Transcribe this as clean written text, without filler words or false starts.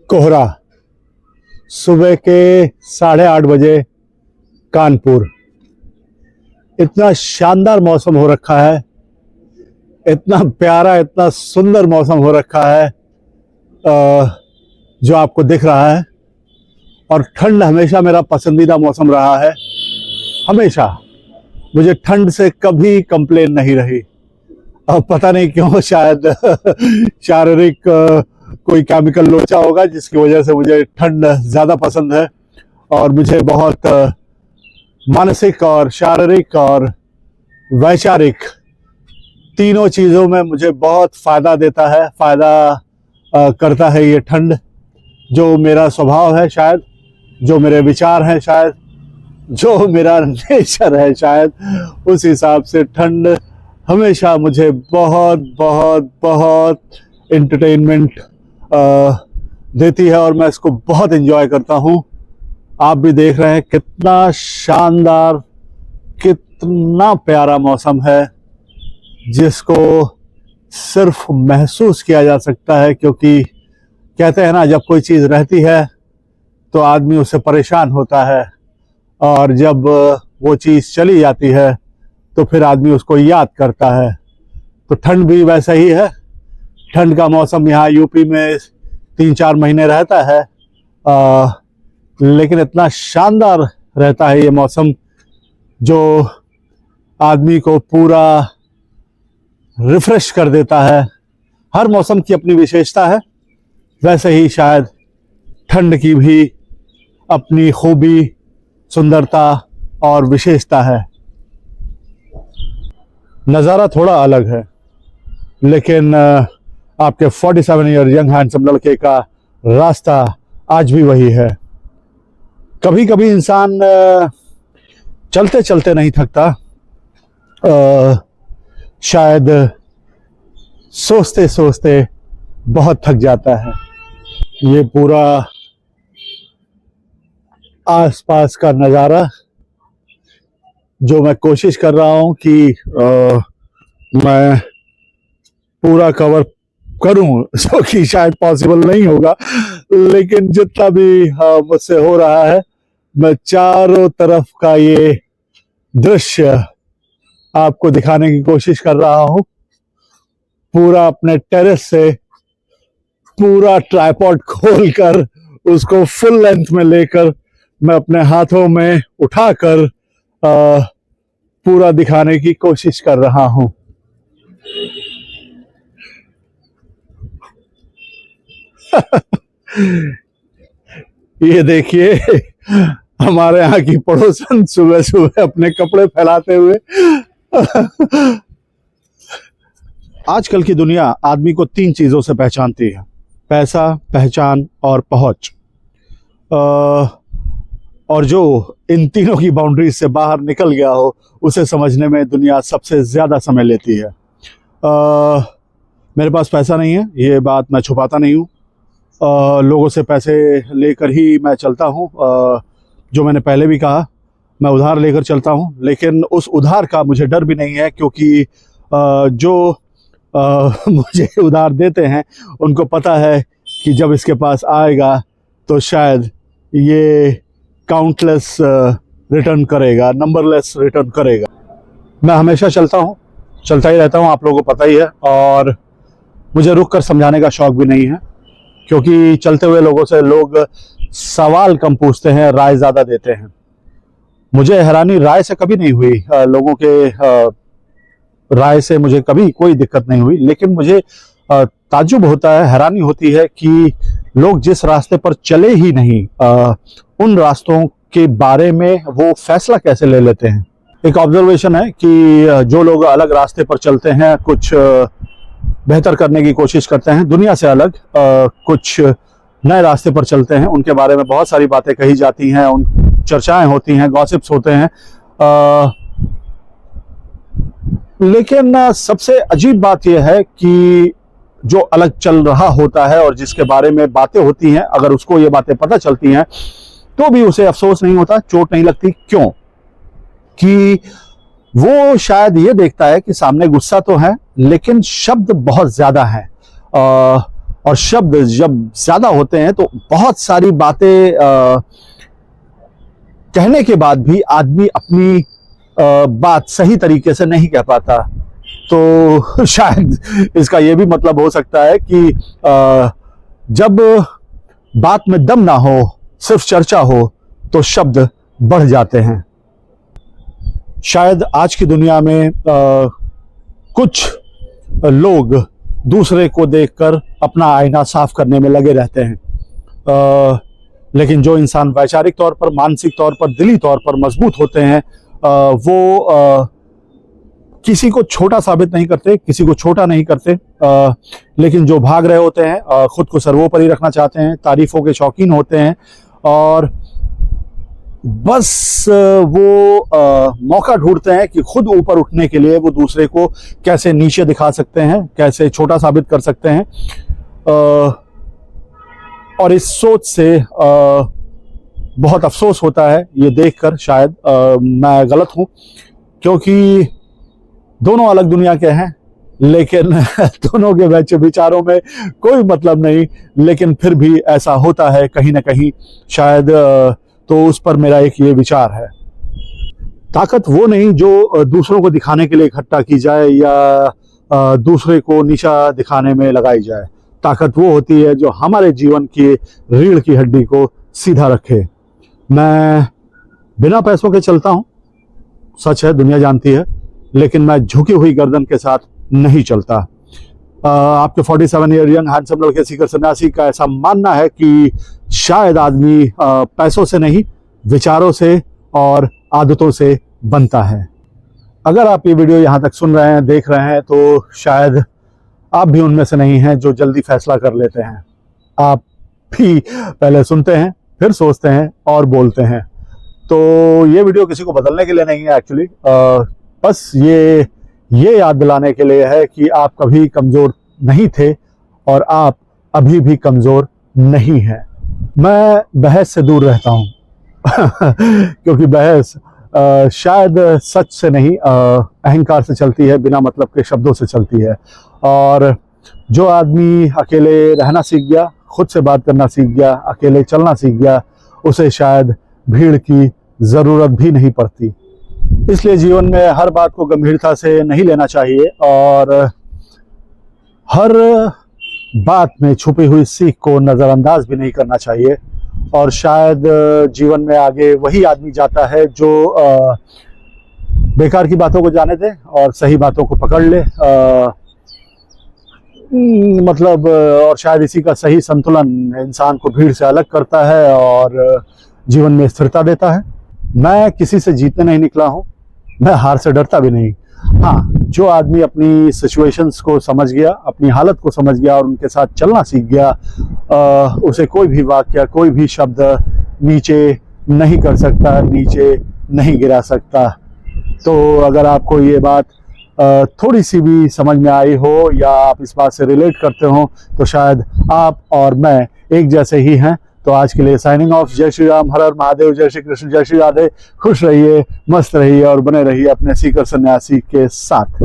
कोहरा सुबह के 8:30 बजे कानपुर। इतना शानदार मौसम हो रखा है, इतना प्यारा, इतना सुंदर मौसम हो रखा है जो आपको दिख रहा है। और ठंड हमेशा मेरा पसंदीदा मौसम रहा है। हमेशा मुझे ठंड से कभी कंप्लेन नहीं रही। अब पता नहीं क्यों, शायद शारीरिक कोई केमिकल लोचा होगा जिसकी वजह से मुझे ठंड ज़्यादा पसंद है। और मुझे बहुत मानसिक और शारीरिक और वैचारिक तीनों चीज़ों में मुझे बहुत फ़ायदा देता है, फ़ायदा करता है ये ठंड। जो मेरा स्वभाव है शायद, जो मेरे विचार हैं शायद, जो मेरा नेचर है शायद, उस हिसाब से ठंड हमेशा मुझे बहुत बहुत बहुत एंटरटेनमेंट देती है और मैं इसको बहुत एंजॉय करता हूँ। आप भी देख रहे हैं कितना शानदार, कितना प्यारा मौसम है जिसको सिर्फ महसूस किया जा सकता है। क्योंकि कहते हैं ना, जब कोई चीज़ रहती है तो आदमी उससे परेशान होता है, और जब वो चीज़ चली जाती है तो फिर आदमी उसको याद करता है। तो ठंड भी वैसा ही है। ठंड का मौसम यहाँ यूपी में 3-4 महीने रहता है, लेकिन इतना शानदार रहता है ये मौसम जो आदमी को पूरा रिफ्रेश कर देता है। हर मौसम की अपनी विशेषता है, वैसे ही शायद ठंड की भी अपनी खूबी, सुंदरता और विशेषता है। नज़ारा थोड़ा अलग है, लेकिन आपके 47 ईयर यंग हैंडसम लड़के का रास्ता आज भी वही है। कभी कभी इंसान चलते चलते नहीं थकता, शायद सोचते सोचते बहुत थक जाता है। ये पूरा आसपास का नज़ारा जो मैं कोशिश कर रहा हूँ कि मैं पूरा कवर करूँ, जो कि शायद पॉसिबल नहीं होगा, लेकिन जितना भी मुझसे हो रहा है, मैं चारों तरफ का ये दृश्य आपको दिखाने की कोशिश कर रहा हूँ। पूरा अपने टेरेस से पूरा ट्राइपॉड खोलकर उसको फुल लेंथ में लेकर मैं अपने हाथों में उठाकर पूरा दिखाने की कोशिश कर रहा हूं। ये देखिए हमारे यहाँ की पड़ोसन सुबह सुबह अपने कपड़े फैलाते हुए। आजकल की दुनिया आदमी को 3 चीजों से पहचानती है: पैसा, पहचान और पहुंच। और जो इन तीनों की बाउंड्रीज से बाहर निकल गया हो, उसे समझने में दुनिया सबसे ज़्यादा समय लेती है। मेरे पास पैसा नहीं है, ये बात मैं छुपाता नहीं हूँ। लोगों से पैसे लेकर ही मैं चलता हूँ। जो मैंने पहले भी कहा, मैं उधार लेकर चलता हूँ, लेकिन उस उधार का मुझे डर भी नहीं है, क्योंकि जो मुझे उधार देते हैं उनको पता है कि जब इसके पास आएगा तो शायद ये काउंटलेस रिटर्न करेगा, नंबरलेस रिटर्न करेगा। मैं हमेशा चलता हूँ, चलता ही रहता हूँ, आप लोगों को पता ही है। और मुझे रुक कर समझाने का शौक भी नहीं है, क्योंकि चलते हुए लोगों से लोग सवाल कम पूछते हैं, राय ज़्यादा देते हैं। मुझे हैरानी राय से कभी नहीं हुई, लोगों के राय से मुझे कभी कोई दिक्कत नहीं हुई, लेकिन मुझे ताज्जुब होता है, हैरानी होती है कि लोग जिस रास्ते पर चले ही नहीं, उन रास्तों के बारे में वो फैसला कैसे ले लेते हैं। एक ऑब्जर्वेशन है कि जो लोग अलग रास्ते पर चलते हैं, कुछ बेहतर करने की कोशिश करते हैं, दुनिया से अलग कुछ नए रास्ते पर चलते हैं, उनके बारे में बहुत सारी बातें कही जाती हैं, उन चर्चाएं होती हैं, गॉसिप्स होते हैं। लेकिन सबसे अजीब बात यह है कि जो अलग चल रहा होता है और जिसके बारे में बातें होती हैं, अगर उसको ये बातें पता चलती हैं तो भी उसे अफसोस नहीं होता, चोट नहीं लगती। क्यों? कि वो शायद ये देखता है कि सामने गुस्सा तो है, लेकिन शब्द बहुत ज्यादा है। और शब्द जब ज्यादा होते हैं तो बहुत सारी बातें कहने के बाद भी आदमी अपनी बात सही तरीके से नहीं कह पाता। तो शायद इसका यह भी मतलब हो सकता है कि जब बात में दम ना हो, सिर्फ चर्चा हो, तो शब्द बढ़ जाते हैं। शायद आज की दुनिया में कुछ लोग दूसरे को देखकर अपना आईना साफ करने में लगे रहते हैं, लेकिन जो इंसान वैचारिक तौर पर, मानसिक तौर पर, दिली तौर पर मजबूत होते हैं, वो किसी को छोटा साबित नहीं करते, किसी को छोटा नहीं करते, लेकिन जो भाग रहे होते हैं, खुद को सर्वोपरि रखना चाहते हैं, तारीफों के शौकीन होते हैं और बस वो मौका ढूंढते हैं कि खुद ऊपर उठने के लिए वो दूसरे को कैसे नीचे दिखा सकते हैं, कैसे छोटा साबित कर सकते हैं। और इस सोच से बहुत अफसोस होता है ये देखकर। शायद मैं गलत हूं, क्योंकि दोनों अलग दुनिया के हैं, लेकिन दोनों के वैसे विचारों में कोई मतलब नहीं, लेकिन फिर भी ऐसा होता है कहीं ना कहीं। शायद तो उस पर मेरा एक ये विचार है, ताकत वो नहीं जो दूसरों को दिखाने के लिए इकट्ठा की जाए या दूसरे को नीचा दिखाने में लगाई जाए। ताकत वो होती है जो हमारे जीवन की रीढ़ की हड्डी को सीधा रखे। मैं बिना पैसों के चलता हूँ, सच है, दुनिया जानती है, लेकिन मैं झुकी हुई गर्दन के साथ नहीं चलता। आपके 47 ईयर यंग हैंडसम लड़के सीकर सन्यासी का ऐसा मानना है कि शायद आदमी पैसों से नहीं, विचारों से और आदतों से बनता है। अगर आप ये वीडियो यहाँ तक सुन रहे हैं, देख रहे हैं, तो शायद आप भी उनमें से नहीं हैं जो जल्दी फैसला कर लेते हैं। आप भी पहले सुनते हैं, फिर सोचते हैं और बोलते हैं। तो ये वीडियो किसी को बदलने के लिए नहीं है एक्चुअली, बस ये याद दिलाने के लिए है कि आप कभी कमज़ोर नहीं थे और आप अभी भी कमज़ोर नहीं हैं। मैं बहस से दूर रहता हूँ क्योंकि बहस शायद सच से नहीं, अहंकार से चलती है, बिना मतलब के शब्दों से चलती है। और जो आदमी अकेले रहना सीख गया, खुद से बात करना सीख गया, अकेले चलना सीख गया, उसे शायद भीड़ की ज़रूरत भी नहीं पड़ती। इसलिए जीवन में हर बात को गंभीरता से नहीं लेना चाहिए और हर बात में छुपी हुई सीख को नज़रअंदाज भी नहीं करना चाहिए। और शायद जीवन में आगे वही आदमी जाता है जो बेकार की बातों को जाने दे और सही बातों को पकड़ ले। मतलब और शायद इसी का सही संतुलन इंसान को भीड़ से अलग करता है और जीवन में स्थिरता देता है। मैं किसी से जीतने नहीं निकला हूँ, मैं हार से डरता भी नहीं। हाँ, जो आदमी अपनी सिचुएशंस को समझ गया, अपनी हालत को समझ गया और उनके साथ चलना सीख गया, उसे कोई भी वाक्य, कोई भी शब्द नीचे नहीं कर सकता, नीचे नहीं गिरा सकता। तो अगर आपको ये बात थोड़ी सी भी समझ में आई हो या आप इस बात से रिलेट करते हो, तो शायद आप और मैं एक जैसे ही हैं। तो आज के लिए साइनिंग ऑफ। जय श्री राम, हर हर महादेव, जय श्री कृष्ण, जय श्री राधे। खुश रहिए, मस्त रहिए और बने रहिए अपने सीकर सन्यासी के साथ।